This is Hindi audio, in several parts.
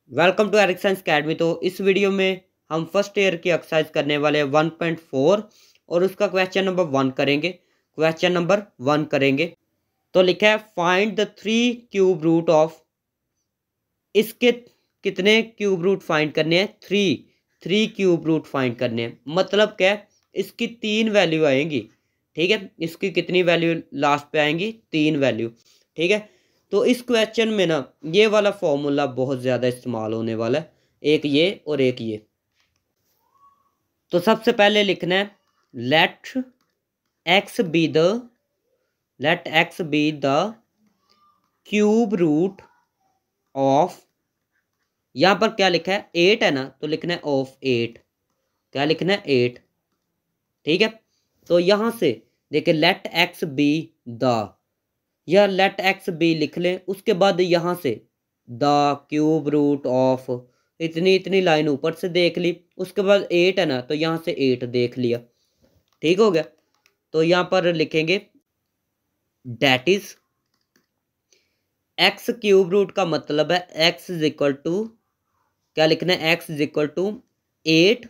Welcome to Eric science academy. तो इस वीडियो में हम फर्स्ट ईयर की एक्सरसाइज करने वाले 1.4 और उसका क्वेश्चन नंबर 1 करेंगे। क्वेश्चन नंबर 1 करेंगे तो लिखा है find the 3 cube root of. इसके कितने क्यूब रूट फाइंड करने हैं? 3 क्यूब रूट फाइंड करने हैं। मतलब क्या है, इसकी 3 वैल्यू आएंगी। ठीक है, इसकी कितनी वैल्यू लास्ट पे आएंगी? 3 वैल्यू। ठीक है, तो इस क्वेश्चन में ना ये वाला फॉर्मूला बहुत ज़्यादा इस्तेमाल होने वाला है, एक ये और एक ये। तो सबसे पहले लिखना है let x be the cube root of. यहाँ पर क्या लिखा है? 8 है ना, तो लिखना है ऑफ 8। क्या लिखना है? 8। ठीक है, तो यहाँ से देखिए लेट एक्स बी द, या लेट एक्स बी लिख लें। उसके बाद यहाँ से द क्यूब रूट ऑफ, इतनी इतनी लाइन ऊपर से देख ली। उसके बाद 8 है ना, तो यहाँ से 8 देख लिया। ठीक हो गया, तो यहाँ पर लिखेंगे that is x cube root का मतलब है एक्स इज इक्वल टू, क्या लिखना है? एक्स इज इक्वल टू 8,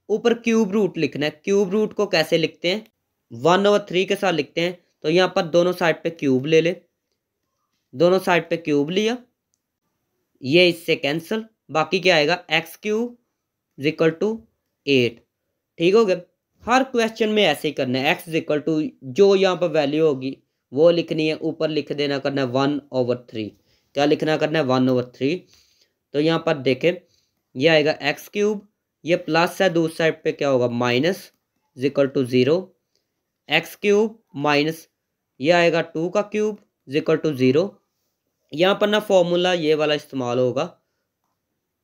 ऊपर क्यूब रूट लिखना है। क्यूब रूट को कैसे लिखते हैं? 1/3 के साथ लिखते हैं। तो यहाँ पर दोनों साइड पे क्यूब ले ले, दोनों साइड पे क्यूब लिया, ये इससे कैंसिल, बाकी क्या आएगा? X cube is equal to 8। ठीक हो गया। हर क्वेश्चन में ऐसे ही करना है, एक्स इज इक्वल टू जो यहाँ पर वैल्यू होगी वो लिखनी है, ऊपर लिख देना करना है 1/3। क्या लिखना करना है? 1/3। तो यहाँ पर देखें ये आएगा एक्स क्यूब, ये प्लस है, दूसरी साइड पे क्या होगा? Minus is equal to 0। X cube minus ये आएगा 2 का क्यूब इज इक्वल टू 0। यहाँ पर ना फॉर्मूला ये वाला इस्तेमाल होगा,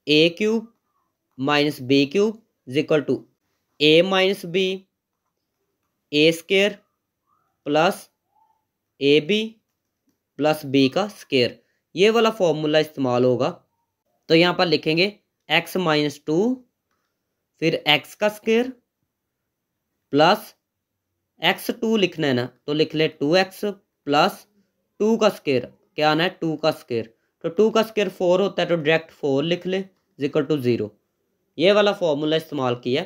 A cube minus B cube is equal to A minus B, A square plus A B plus B का स्केयर। ये वाला फॉर्मूला इस्तेमाल होगा। तो यहाँ पर लिखेंगे एक्स माइनस 2, फिर एक्स का स्केयर प्लस एक्स 2 लिखना है ना, तो लिख ले 2x प्लस 2 का स्केयर। क्या आना है? 2 का स्केयर। तो 2 का स्केयर 4 होता है, तो डायरेक्ट 4 लिख ले इज इक्वल टू 0। ये वाला फॉर्मूला इस्तेमाल किया।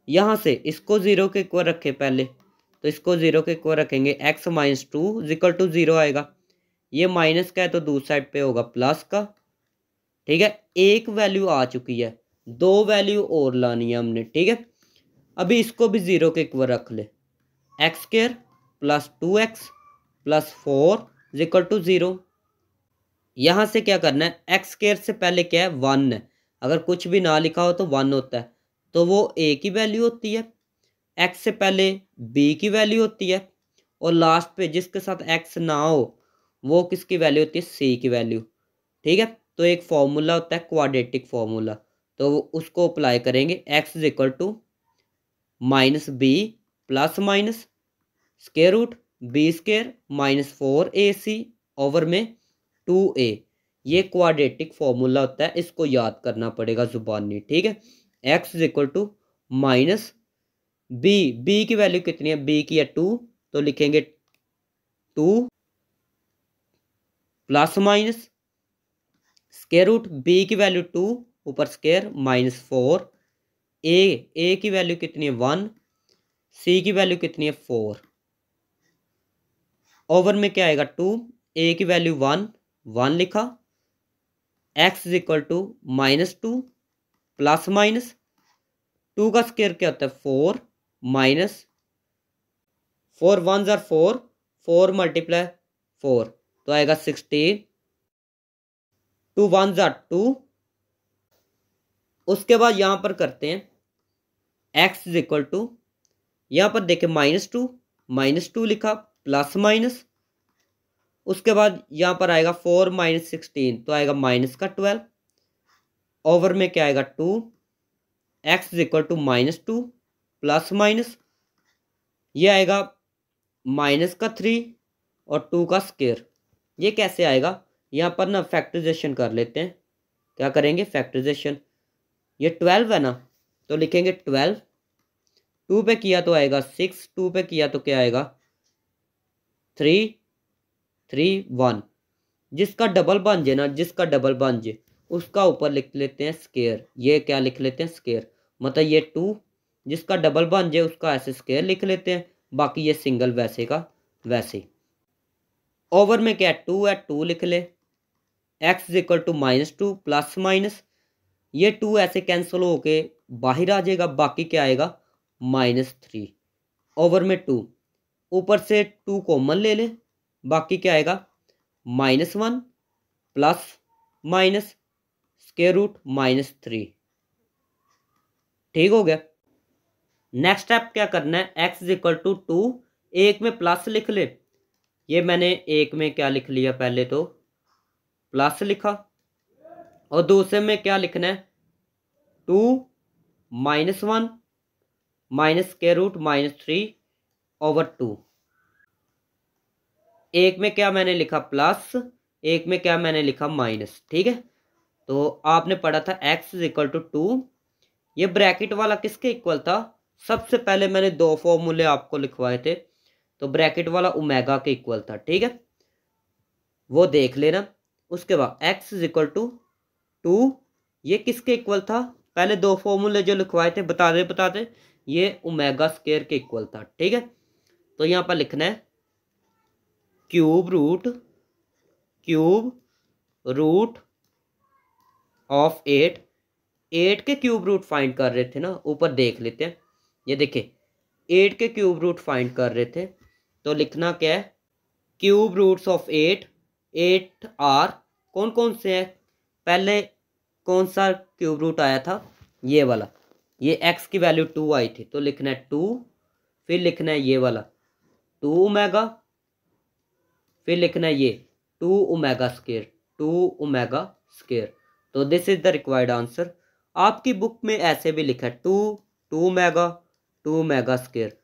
यहाँ से इसको 0 के इक्वल रखे पहले, तो इसको 0 के इक्वल रखेंगे। X minus 2 is equal to 0 आएगा। ये माइनस का है तो दूसरी साइड पे होगा प्लस का। ठीक है, एक वैल्यू आ चुकी है, 2 वैल्यू और लानी है हमने। ठीक है, अभी इसको भी 0 के इक्वल रख ले। X square plus 2x plus 4 is equal to 0। यहाँ से क्या करना है? एक्स स्केयर से पहले क्या है? 1 है। अगर कुछ भी ना लिखा हो तो 1 होता है, तो वो a की वैल्यू होती है। एक्स से पहले b की वैल्यू होती है, और लास्ट पे जिसके साथ x ना हो वो किसकी वैल्यू होती है? c की वैल्यू। ठीक है, तो एक फॉर्मूला होता है क्वाड्रेटिक फॉर्मूला, तो उसको अप्लाई करेंगे। x is equal to minus b plus minus square root b square minus 4ac over में 2a। ये क्वाड्रेटिक फॉर्मूला होता है, इसको याद करना पड़ेगा जुबानी। ठीक है, x is equal to minus b की वैल्यू कितनी है? b की है 2, तो लिखेंगे 2 plus minus square root b की वैल्यू 2 ऊपर स्केयर माइनस 4। ए की वैल्यू कितनी है? 1। सी की वैल्यू कितनी है? 4। ओवर में क्या आएगा? 2। ए की वैल्यू 1 लिखा। X is equal to minus 2 plus minus 2 का स्केयर क्या होता है? 4 माइनस 4 1 जार 4, 4 मल्टीप्लाई 4 तो आएगा 16। 2 1 जार 2। उसके बाद यहाँ पर करते हैं एक्स इज इक्वल टू, यहाँ पर देखें माइनस टू लिखा प्लस माइनस। उसके बाद यहाँ पर आएगा 4 माइनस 16, तो आएगा माइनस का 12। ओवर में क्या आएगा? 2। X is equal to minus 2 plus minus, ये आएगा माइनस का 3 और 2 का स्केयर। ये कैसे आएगा? यहाँ पर ना फैक्टराइजेशन कर लेते हैं। क्या करेंगे? फैक्टराइजेशन। ये 12 है ना, तो लिखेंगे 12। 2 पे किया तो आएगा 6, 2 पे किया तो क्या आएगा? 3 3 1। जिसका डबल बन जाए ना, जिसका डबल बन जाए उसका ऊपर लिख लेते हैं स्क्वायर। ये क्या लिख लेते हैं स्क्वायर, मतलब ये 2 जिसका डबल बन जाए उसका ऐसे स्क्वायर लिख लेते हैं, बाकी ये सिंगल वैसे का वैसे ही। ओवर में क्या 2 है 2 लिख ले। X is equal to -2 plus minus, ये 2 ऐसे कैंसिल होके बाहर आ जाएगा, बाकी क्या आएगा -3 ओवर में 2, ऊपर से 2 कॉमन ले ले, बाकी क्या आएगा -1 प्लस माइनस स्क्वायर रूट -3। ठीक हो गया। नेक्स्ट स्टेप क्या करना है, एक्स इज इक्वल टू 2, एक में प्लस लिख ले। ये मैंने एक में क्या लिख लिया, पहले तो प्लस लिखा, और दूसरे में क्या लिखना है 2 -1 माइनस स्क्वायर रूट -3 ओवर 2। एक में क्या मैंने लिखा प्लस, एक में क्या मैंने लिखा माइनस। ठीक है, तो आपने पढ़ा था एक्स इज इक्वल टू 2, ये ब्रैकेट वाला किसके इक्वल था, सबसे पहले मैंने 2 फॉर्मूले आपको लिखवाए थे, तो ब्रैकेट वाला ओमेगा के इक्वल था। ठीक है, वो देख लेना। उसके बाद एक्स इज इक्वल टू 2, ये किसके इक्वल था, पहले 2 फॉर्मूले जो लिखवाए थे बता दे, ये ओमेगा स्क्वायर के इक्वल था। ठीक है, तो यहाँ पर लिखना है क्यूब रूट ऑफ 8 के क्यूब रूट फाइंड कर रहे थे ना, ऊपर देख लेते हैं। ये देखिए 8 के क्यूब रूट फाइंड कर रहे थे, तो लिखना क्या है क्यूब रूट्स ऑफ 8 आर कौन कौन से हैं, पहले कौन सा क्यूब रूट आया था, ये वाला, ये x की वैल्यू 2 आई थी, तो लिखना है 2, फिर लिखना है ये वाला 2 ओमेगा, फिर लिखना है ये 2 ओमेगा स्क्वायर। तो this is the required answer. आपकी बुक में ऐसे भी लिखा है 2 ओमेगा स्क्वायर।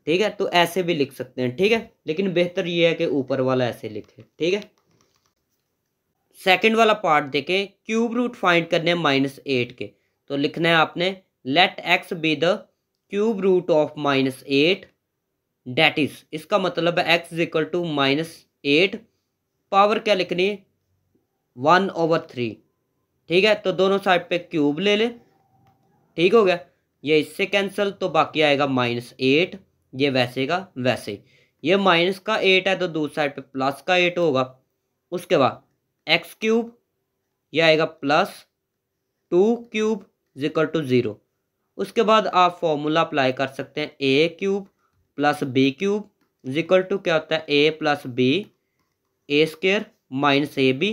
ठीक है, तो ऐसे भी लिख सकते हैं। ठीक है, लेकिन बेहतर ये है कि ऊपर वाला ऐसे लिखे। ठीक है, सेकंड वाला पार्ट देखें, क्यूब रूट फाइंड करने -8 के, तो लिखना है आपने let x be the cube root of -8, that is, इसका मतलब है x is equal to -8, power क्या लिखनी है 1/3। ठीक है, तो दोनों साइड पे क्यूब ले ले। ठीक हो गया, ये इससे कैंसिल, तो बाकी आएगा -8, ये वैसे का वैसे। ये माइनस का 8 है तो दूसरी साइड पे प्लस का 8 होगा। उसके बाद एक्स क्यूब, ये आएगा +2 क्यूब इक्वल टू 0। उसके बाद आप फॉर्मूला अप्लाई कर सकते हैं, A cube plus B cube equal to क्या होता है a plus B A square minus A B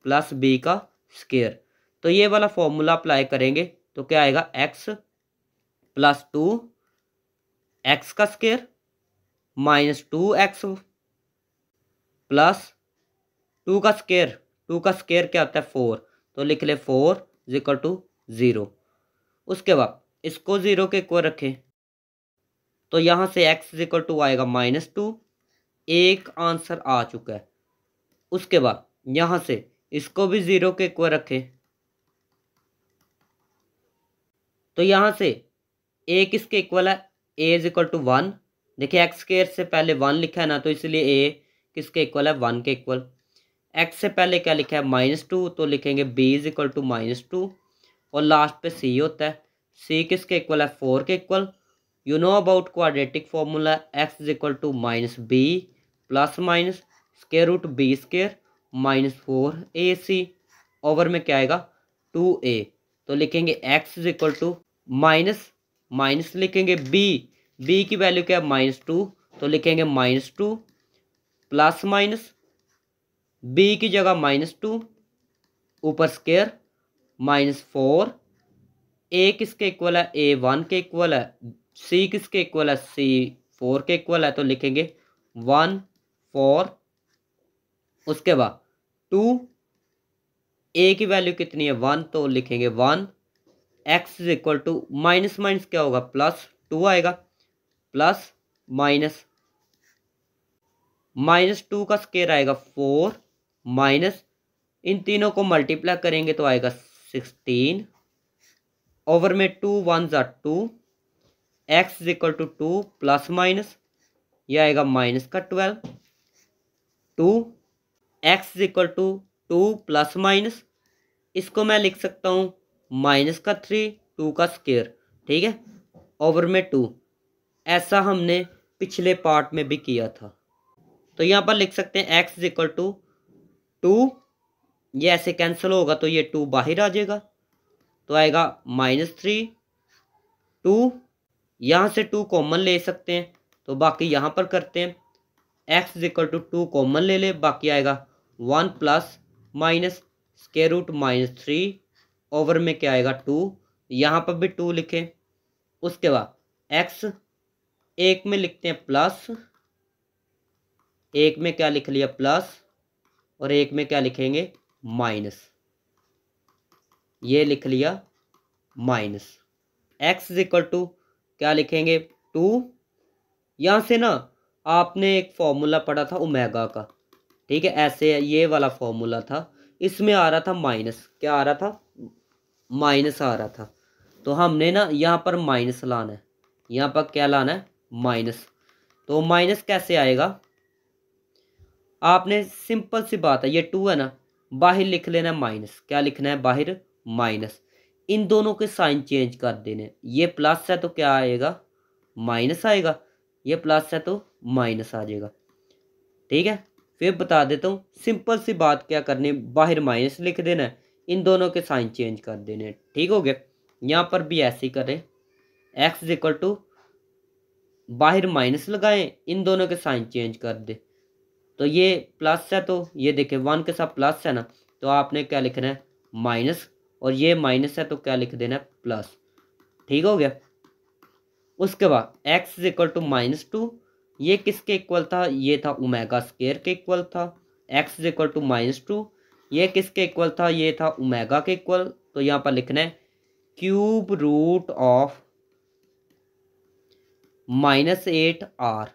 plus B का स्क्वायर। तो ये वाला फॉर्मूला अप्लाई करेंगे तो क्या आएगा x प्लस 2 एक्स का स्क्वायर माइनस 2x प्लस 2 का स्क्वायर क्या होता है 4, तो लिख ले 4 इक्वल टू 0। उसके बाद इसको 0 के इक्वल रखें, तो यहाँ से x इक्वल टू आएगा -2, एक आंसर आ चुका है। उसके बाद यहाँ से इसको भी 0 के इक्वल रखें, तो यहाँ से a किसके इक्वल है, a इज इक्वल टू 1। देखिए एक्स स्क्वायर से पहले 1 लिखा है ना, तो इसलिए a किसके इक्वल है 1 के इक्वल। x से पहले क्या लिखा है -2, तो लिखेंगे b इज इक्वल टू -2, और लास्ट पे c होता है, c किसके इक्वल है 4 के equal. You know about quadratic formula, x is equal to -b plus minus square root b square -4ac over में क्या आएगा 2a। तो लिखेंगे x is equal to minus लिखेंगे b की वैल्यू क्या है -2, तो लिखेंगे -2 प्लस माइनस b की जगह -2 ऊपर स्क्वायर -4, a किसके इक्वल है a 1 के इक्वल है, c किसके इक्वल है c 4 के इक्वल है, तो लिखेंगे 1 4। उसके बाद 2 a की वैल्यू कितनी है 1, तो लिखेंगे 1। x is equal to minus minus क्या होगा +2 आएगा, प्लस -2 का स्क्वायर आएगा 4 माइनस, इन तीनों को मल्टीप्लाई करेंगे तो आएगा 16 ओवर में 2 1 ज़ा 2, x is equal to 2 plus minus, यह आएगा -12 2 x is equal to 2 plus minus, इसको मैं लिख सकता हूँ -3 2 का स्क्वायर, ठीक है, ओवर में 2। ऐसा हमने पिछले पार्ट में भी किया था। तो यहाँ पर लिख सकते हैं x इक्वल टू 2, ये ऐसे कैंसिल होगा तो ये 2 बाहर आ जाएगा, तो आएगा -3 2, यहाँ से 2 कॉमन ले सकते हैं तो बाकी यहाँ पर करते हैं, x इक्वल टू 2 कॉमन ले ले, बाकी आएगा 1 plus minus square root -3 over में क्या आएगा 2, यहाँ पर भी 2 लिखें। उसके बाद x एक में लिखते हैं प्लस, एक में क्या लिख लिया प्लस, और एक में क्या लिखेंगे माइनस, ये लिख लिया माइनस। x इक्वल टू क्या लिखेंगे 2, यहाँ से ना आपने एक फॉर्मूला पढ़ा था ओमेगा का, ठीक है, ऐसे ये वाला फॉर्मूला था, इसमें आ रहा था माइनस, क्या आ रहा था माइनस आ रहा था, तो हमने ना यहाँ पर माइनस लाना है, यहाँ पर क्या लाना है माइनस। तो माइनस कैसे आएगा, आपने सिंपल सी बात है, ये 2 है ना, बाहर लिख लेना है माइनस, क्या लिखना है बाहर माइनस, इन दोनों के साइन चेंज कर देने, ये प्लस है तो क्या आएगा माइनस आएगा, ये प्लस है तो माइनस आ जाएगा, ठीक है। फिर बता देता हूँ, सिंपल सी बात क्या करनी, बाहर माइनस लिख देना है, इन दोनों के साइन चेंज कर देने, ठीक हो गया। यहाँ पर भी ऐसे ही करें, x इक्वल टू बाहर माइनस लगाएं, इन दोनों के साइन चेंज कर दे, तो ये प्लस है तो ये देखें 1 के साथ प्लस है ना, तो आपने क्या लिखना है माइनस, और ये माइनस है तो क्या लिख देना है प्लस, ठीक हो गया। उसके बाद x इक्वल टू -2, ये किसके इक्वल था, ये था ओमेगा स्क्वायर के इक्वल था। x इक्वल टू -2, ये किसके इक्वल था, ये था ओमेगा के इक्वल, तो यहाँ पर लिखना है क्यूब रूट ऑफ -8r।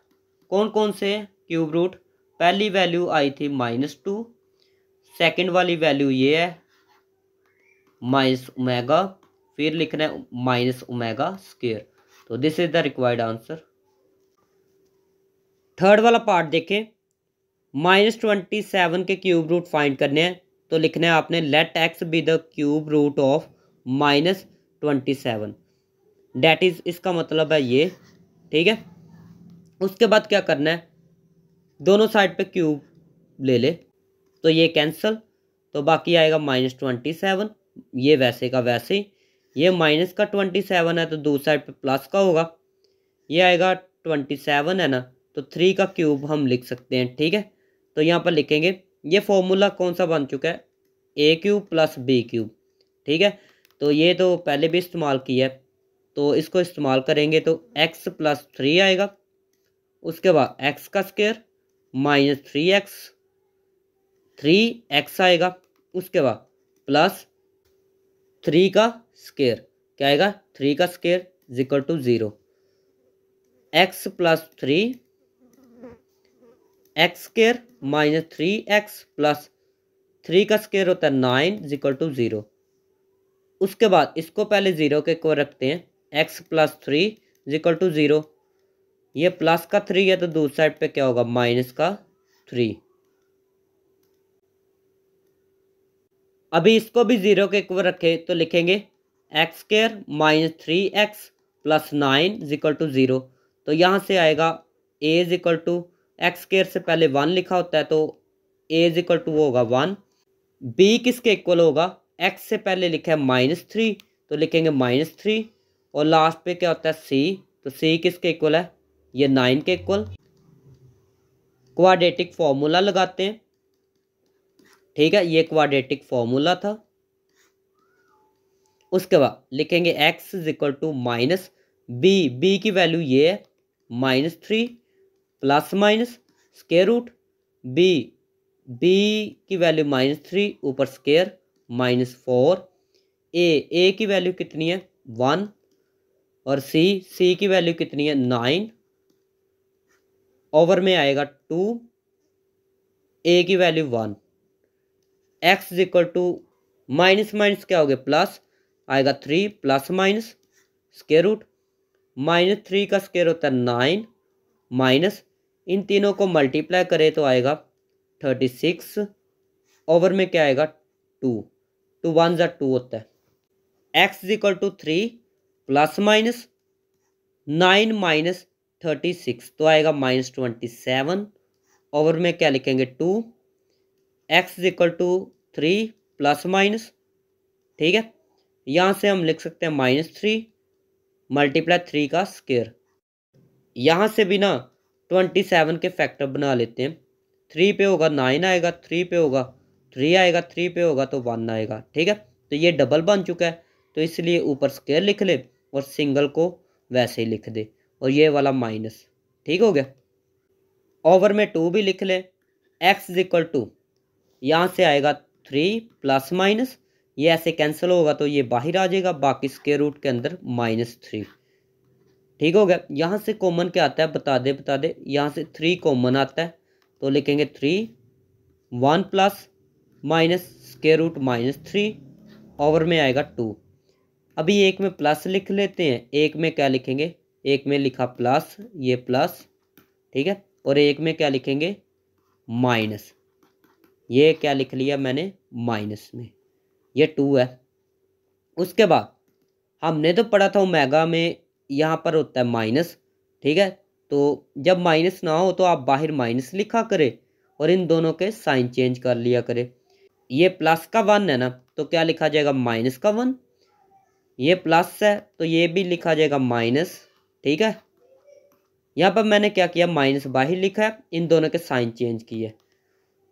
कौन कौन से क्यूब रूट, पहली वैल्यू आई थी -2, सेकंड वाली वैल्यू ये है माइनस ओमेगा, फिर लिखना है माइनस ओमेगा स्क्वायर। तो this is the required answer. Third वाला पार्ट देखें, -27 के क्यूब रूट फाइंड करने हैं, तो लिखना है आपने let x be the cube root of -27, that is, इसका मतलब है ये, ठीक है। उसके बाद क्या करना है, दोनों साइड पे क्यूब ले ले, तो ये कैंसल, तो बाकी आएगा -27, ये वैसे का वैसे ही, ये माइनस का 27 है तो दूसरी साइड पे प्लस का होगा, ये आएगा 27 है ना, तो 3 का क्यूब हम लिख सकते हैं, ठीक है। तो यहाँ पर लिखेंगे, ये फॉर्मूला कौन सा बन चुका है, a cube plus b cube, ठीक है। तो ये तो पहले भी इस्तेमाल किया है, तो इसको इस्तेमाल करेंगे तो x प्लस 3 आएगा, उसके बाद x का स्क्वायर -3x, 3x आएगा, उसके बाद प्लस 3 का स्क्वायर, क्या आएगा 3 का square is equal to 0, x plus 3 x square -3x plus 3 का स्क्वायर होता है 9 इज इक्वल टू 0। उसके बाद इसको पहले 0 के इक्वल रखते हैं, x plus 3 is equal to 0, ये प्लस का 3 है तो दूसरी साइड पे क्या होगा माइनस का 3। अभी इसको भी 0 के इक्वल रखे तो लिखेंगे x square -3x plus 9 is equal to 0, तो यहाँ से आएगा a is equal to, x square से पहले 1 लिखा होता है तो a इज इक्वल टू होगा 1, b किसके इक्वल होगा, x से पहले लिखा है -3 तो लिखेंगे -3, और लास्ट पे क्या होता है c, तो c किसके इक्वल है, ये 9 के इक्वल। क्वाड्रेटिक फॉर्मूला लगाते हैं, ठीक है, ये क्वाड्रेटिक फॉर्मूला था। उसके बाद लिखेंगे x is equal to minus b की वैल्यू ये है -3 plus minus square root b की वैल्यू -3 ऊपर स्क्वायर -4, a की वैल्यू कितनी है 1, और c की वैल्यू कितनी है 9, ओवर में आएगा 2, a की value 1, x is equal to minus minus क्या हो गया प्लस, आएगा 3 प्लस माइनस स्क्वायर रूट -3 का स्क्वायर होता है 9 माइनस, इन तीनों को मल्टीप्लाई करें तो आएगा 36, ओवर में क्या आएगा 2, टू वन ज़ा टू होता है। X is equal to 3 plus minus 9 minus 36 तो आएगा -27 ओवर में क्या लिखेंगे 2। X is equal to 3 plus minus, ठीक है, यहाँ से हम लिख सकते हैं -3 मल्टीप्लाई 3 का स्क्वायर। यहाँ से भी ना 27 के फैक्टर बना लेते हैं। 3 पे होगा 9 आएगा, 3 पे होगा 3 आएगा, 3 पे होगा तो 1 आएगा, ठीक है। तो ये डबल बन चुका है, तो इसलिए ऊपर स्क्वायर लिख ले और सिंगल को वैसे ही लिख दे, और ये वाला माइनस, ठीक हो गया। ओवर में 2 भी लिख ले। एक्स इज इक्वल टू, यहाँ से आएगा 3 प्लस माइनस, ये ऐसे कैंसिल होगा तो ये बाहर आ जाएगा, बाकी स्क्वायर रूट के अंदर -3, ठीक हो गया। यहाँ से कॉमन क्या आता है बता दे, यहाँ से 3 कॉमन आता है तो लिखेंगे 3 1 plus minus square root -3 over में आएगा 2। अभी एक में प्लस लिख लेते हैं, एक में क्या लिखेंगे, एक में लिखा प्लस, ये प्लस, ठीक है, और एक में क्या लिखेंगे माइनस, ये क्या लिख लिया मैंने माइनस में, ये 2 है। उसके बाद हमने तो पढ़ा था ओमेगा में यहाँ पर होता है माइनस, ठीक है, तो जब माइनस ना हो तो आप बाहर माइनस लिखा करें और इन दोनों के साइन चेंज कर लिया करें। ये प्लस का 1 है ना, तो क्या लिखा जाएगा माइनस का 1, ये प्लस है तो ये भी लिखा जाएगा माइनस, ठीक है। यहाँ पर मैंने क्या किया, माइनस बाहर लिखा है, इन दोनों के साइन चेंज किए।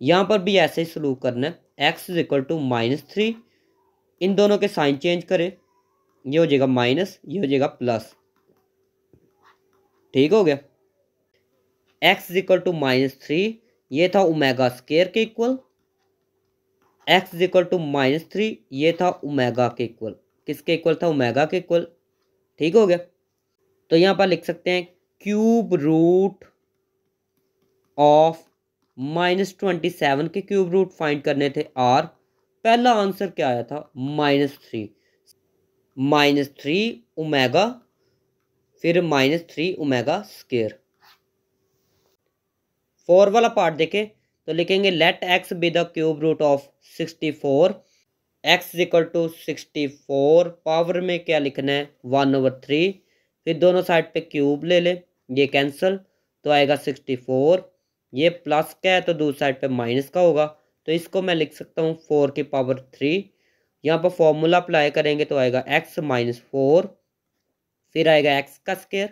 यहाँ पर भी ऐसे ही सलूक करना है, एक्स इज इक्वल टू -3, इन दोनों के साइन चेंज करें, ये हो जाएगा माइनस, ये हो जाएगा प्लस, ठीक हो गया। एक्स इज इक्वल टू -3, ये था ओमेगा स्क्वायर के equal, x is equal to -3, ये था ओमेगा के इक्वल, किसके इक्वल था, ओमेगा के इक्वल, ठीक हो गया। तो यहाँ पर लिख सकते हैं क्यूब रूट ऑफ -27 के क्यूब रूट फाइंड करने थे आर। पहला आंसर क्या आया था -3 ओमेगा, फिर -3 ओमेगा स्क्वायर। 4 वाला पार्ट देखें तो लिखेंगे let x be the cube root of 64, x is equal to 64, power में क्या लिखना है 1/3, फिर दोनों साइड पे क्यूब ले ले, ये कैंसिल तो आएगा 64, ये प्लस का है तो दूसरी साइड पे माइनस का होगा, तो इसको मैं लिख सकता हूँ 4 की पावर 3। यहाँ पर फॉर्मूला अप्लाई करेंगे तो आएगा x -4, फिर आएगा x का स्क्वायर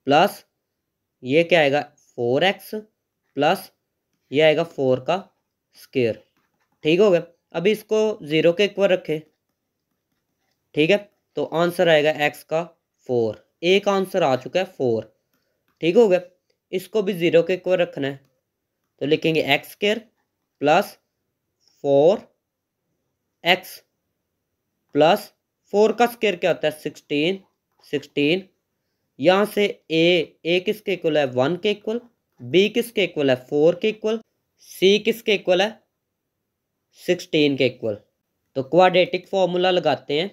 प्लस ये क्या आएगा 4x प्लस ये आएगा 4 का स्क्वायर, ठीक हो गया। अभी इसको 0 के इक्वल रखें, ठीक है, तो आंसर आएगा x का 4, एक आंसर आ चुका है 4, ठीक हो गया। इसको भी 0 के इक्वल रखना है तो लिखेंगे x square plus 4x plus 4 का स्क्वायर क्या होता है 16। यहाँ से a किसके इक्वल है 1 के इक्वल, b किसके इक्वल है 4 के इक्वल, c किसके इक्वल है 16 के इक्वल। तो क्वाड्रेटिक फॉर्मूला लगाते हैं,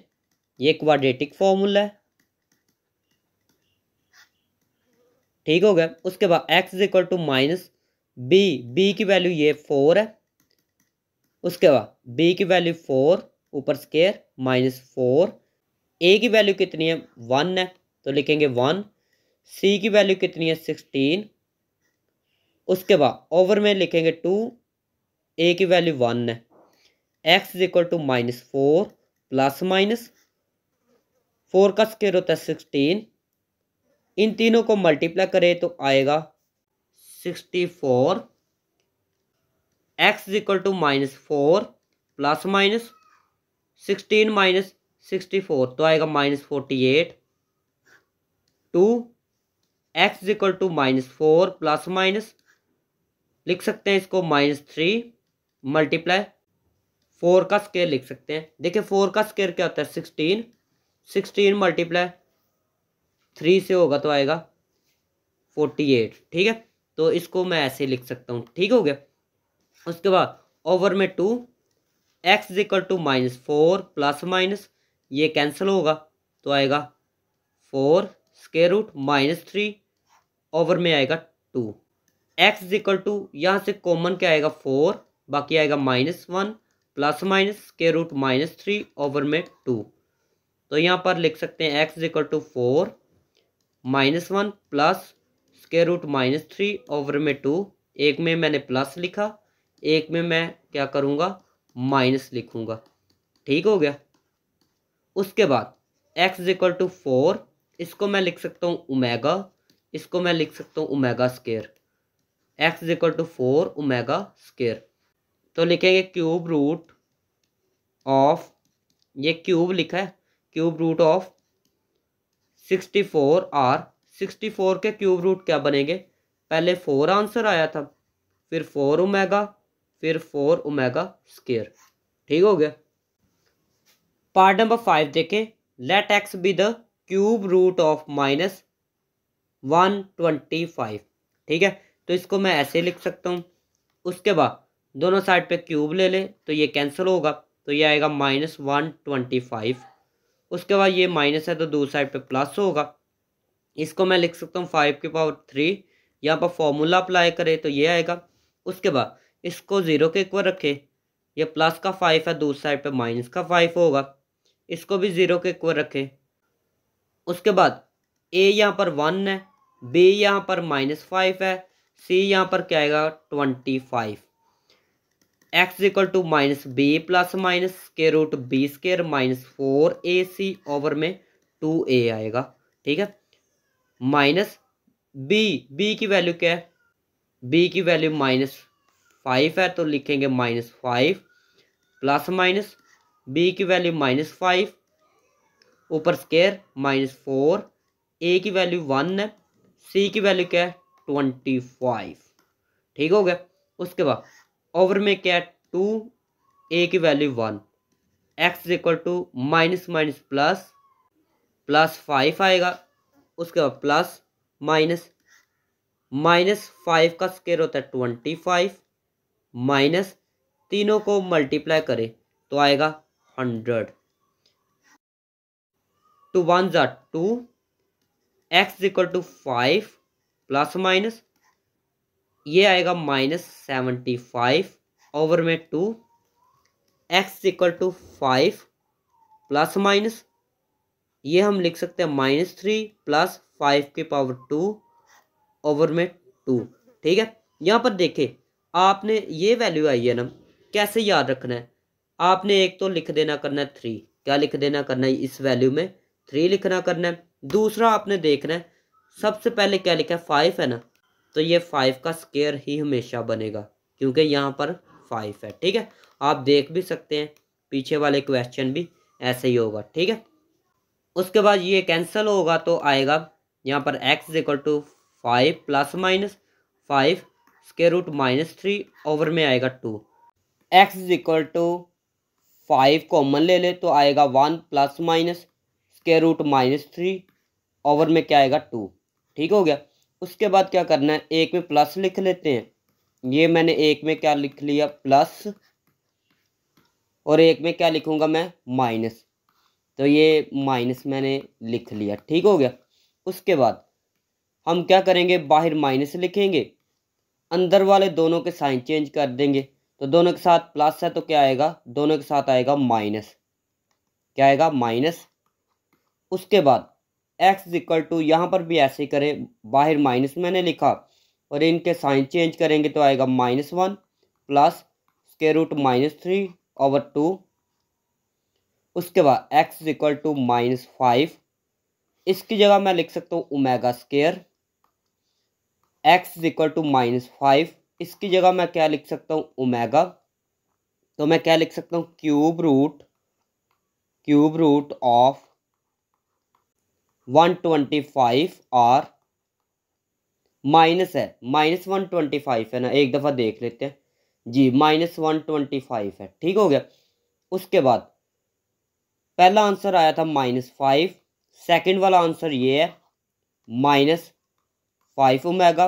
ये क्वाड्रेटिक फॉर्मूला है, ठीक हो गया। उसके बाद x is equal to -b की वैल्यू ये 4 है, उसके बाद b की वैल्यू 4 ऊपर स्क्वायर -4, a की वैल्यू कितनी है 1 है तो लिखेंगे 1, c की वैल्यू कितनी है 16, उसके बाद ओवर में लिखेंगे 2, a की वैल्यू 1 है, x is equal to -4 plus minus 4 का स्क्वायर होता है 16, इन तीनों को मल्टीप्लाई करें तो आएगा 64, x is equal to -4 plus minus 16 minus 64 तो आएगा -48, 2 x is equal to -4 plus minus लिख सकते हैं इसको -3 मल्टीप्लाई 4 का स्क्वायर लिख सकते हैं। देखिए 4 का स्क्वायर क्या होता है 16 मल्टीप्लाई 3 से होगा तो आएगा 48, ठीक है। तो इसको मैं ऐसे लिख सकता हूँ, ठीक हो गया। उसके बाद ओवर में 2, x is equal to -4 plus minus ये कैंसिल होगा तो आएगा 4 स्क्वायर रूट -3 ओवर में आएगा 2, x इज इक्वल टू यहाँ से कॉमन क्या आएगा 4, बाकी आएगा -1 plus minus square root -3 over में 2। तो यहाँ पर लिख सकते हैं x equal to 4 -1 plus square root -3 over में 2। एक में मैंने प्लस लिखा, एक में मैं क्या करूँगा माइनस लिखूँगा। ठीक हो गया। उसके बाद x इक्वल टू 4, इसको मैं लिख सकता हूँ ओमेगा, इसको मैं लिख सकता हूँ omega square. x equal to 4 omega square. तो लिखेंगे क्यूब रूट ऑफ, ये क्यूब लिखा है, क्यूब रूट ऑफ 64 आर। 64 के क्यूब रूट क्या बनेंगे, पहले 4 आंसर आया था, फिर 4 ओमेगा, फिर 4 ओमेगा स्क्वायर। ठीक हो गया। पार्ट नंबर 5 देखें। Let x be the cube root of -125। ठीक है, तो इसको मैं ऐसे लिख सकता हूँ। उसके बाद दोनों साइड पे क्यूब ले लें तो ये कैंसिल होगा, तो ये आएगा -125। उसके बाद ये माइनस है तो दूसरी साइड पे प्लस होगा, इसको मैं लिख सकता हूँ 5 की पावर 3। यहाँ पर फॉर्मूला अप्लाई करें तो ये आएगा। उसके बाद इसको 0 के इक्वल रखें, ये प्लस का 5 है, दूसरी साइड पे माइनस का 5 होगा, इसको भी 0 के इक्वल रखें। उसके बाद a यहाँ पर 1 है, b यहाँ पर -5 है, c यहाँ पर क्या आएगा 25। x equal to -b plus minus square root b square -4ac over में 2a आएगा। ठीक है, माइनस b की वैल्यू क्या है, b की वैल्यू -5 है, तो लिखेंगे -5 प्लस माइनस b की वैल्यू -5 ऊपर स्क्वायर -4, a की वैल्यू 1 है, c की वैल्यू क्या है 25। ठीक हो गया। उसके बाद ओवर में क्या है 2, a की value 1, x equal to minus minus plus 5 आएगा। उसके बाद प्लस -5 का स्क्वायर होता है 25, माइनस तीनों को मल्टीप्लाई करें तो आएगा 100। 2 1 ज़ा 2, x equal to 5 plus minus ये आएगा -75 ओवर में 2, x equal to 5 plus minus ये हम लिख सकते हैं -3 प्लस 5 की पावर 2 ओवर में 2। ठीक है, यहाँ पर देखें आपने ये वैल्यू आई है ना, कैसे याद रखना है, आपने एक तो लिख देना करना है 3, क्या लिख देना करना है, इस वैल्यू में 3 लिखना करना है। दूसरा आपने देखना है सबसे पहले क्या लिखा है 5 है ना, तो ये 5 का स्क्वायर ही हमेशा बनेगा क्योंकि यहाँ पर 5 है। ठीक है, आप देख भी सकते हैं पीछे वाले क्वेश्चन भी ऐसे ही होगा। ठीक है, उसके बाद ये कैंसिल होगा तो आएगा यहाँ पर x equal to 5 plus minus 5 square root -3 over में आएगा 2। x इक्वल टू 5 कॉमन ले ले तो आएगा 1 plus minus square root -3 over में क्या आएगा 2। ठीक हो गया। उसके बाद क्या करना है, एक में प्लस लिख लेते हैं, ये मैंने एक में क्या लिख लिया प्लस, और एक में क्या लिखूंगा मैं माइनस, तो ये माइनस मैंने लिख लिया। ठीक हो गया। उसके बाद हम क्या करेंगे, बाहर माइनस लिखेंगे, अंदर वाले दोनों के साइन चेंज कर देंगे, तो दोनों के साथ प्लस है तो क्या आएगा, दोनों के साथ आएगा माइनस, क्या आएगा माइनस। उसके बाद x इक्वल टू यहाँ पर भी ऐसे करें, बाहर माइनस मैंने लिखा और इनके साइन चेंज करेंगे तो आएगा -1 प्लस स्क्वायर रूट -3 ओवर 2। उसके बाद x इक्वल टू -5, इसकी जगह मैं लिख सकता हूँ omega square. x equal to -5, इसकी जगह मैं क्या लिख सकता हूँ ओमेगा, तो मैं क्या लिख सकता हूँ क्यूब रूट ऑफ 125 और माइनस है -125 है ना, एक दफ़ा देख लेते हैं जी, -125 है। ठीक हो गया। उसके बाद पहला आंसर आया था -5, सेकंड वाला आंसर ये है -5 ओमेगा,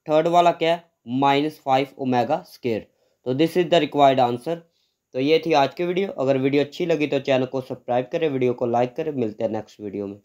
थर्ड वाला क्या है -5 ओमेगा स्क्वायर। तो this is the required answer. तो ये थी आज की वीडियो। अगर वीडियो अच्छी लगी तो चैनल को सब्सक्राइब करें, वीडियो को लाइक करें। मिलते हैं नेक्स्ट वीडियो में।